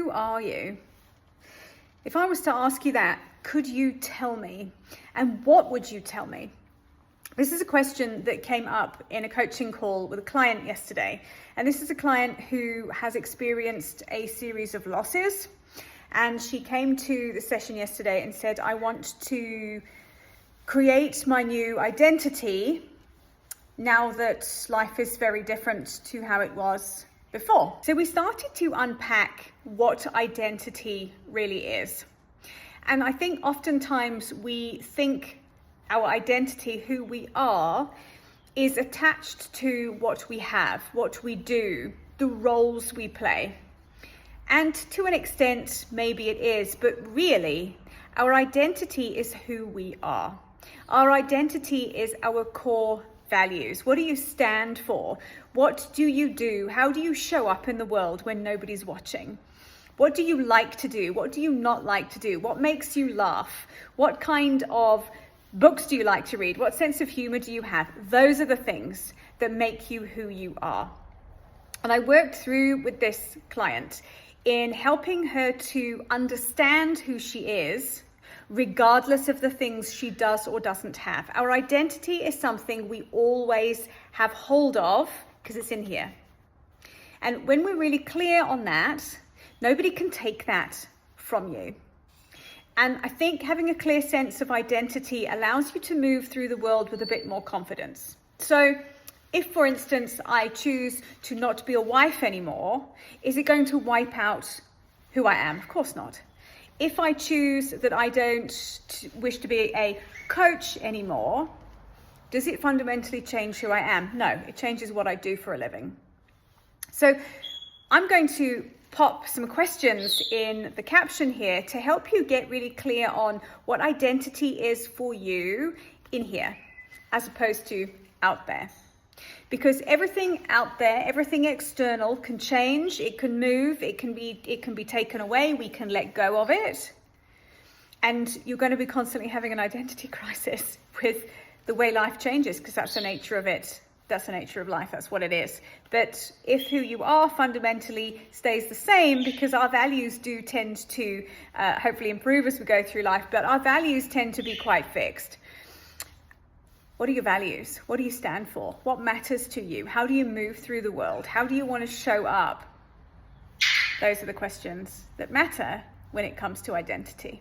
Who are you? If I was to ask you that, could you tell me? And what would you tell me? This is a question that came up in a coaching call with a client yesterday. And this is a client who has experienced a series of losses. And she came to the session yesterday and said, I want to create my new identity now that life is very different to how it was before. So we started to unpack what identity really is. And I think oftentimes we think our identity, who we are, is attached to what we have, what we do, the roles we play. And to an extent, maybe it is, but really, our identity is who we are. Our identity is our core values. What do you stand for? What do you do? How do you show up in the world when nobody's watching? What do you like to do? What do you not like to do? What makes you laugh? What kind of books do you like to read? What sense of humor do you have? Those are the things that make you who you are. And I worked through with this client in helping her to understand who she is, regardless of the things she does or doesn't have. Our identity is something we always have hold of because it's in here. And when we're really clear on that, nobody can take that from you. And I think having a clear sense of identity allows you to move through the world with a bit more confidence. So if, for instance, I choose to not be a wife anymore, is it going to wipe out who I am? Of course not. If I choose that I don't wish to be a coach anymore, does it fundamentally change who I am? No, it changes what I do for a living. So I'm going to pop some questions in the caption here to help you get really clear on what identity is for you in here, as opposed to out there. Because everything out there, everything external can change, it can move, it can be taken away, we can let go of it. And you're going to be constantly having an identity crisis with the way life changes, because that's the nature of it. That's the nature of life, that's what it is. But if who you are fundamentally stays the same, because our values do tend to hopefully improve as we go through life, but our values tend to be quite fixed. What are your values? What do you stand for? What matters to you? How do you move through the world? How do you want to show up? Those are the questions that matter when it comes to identity.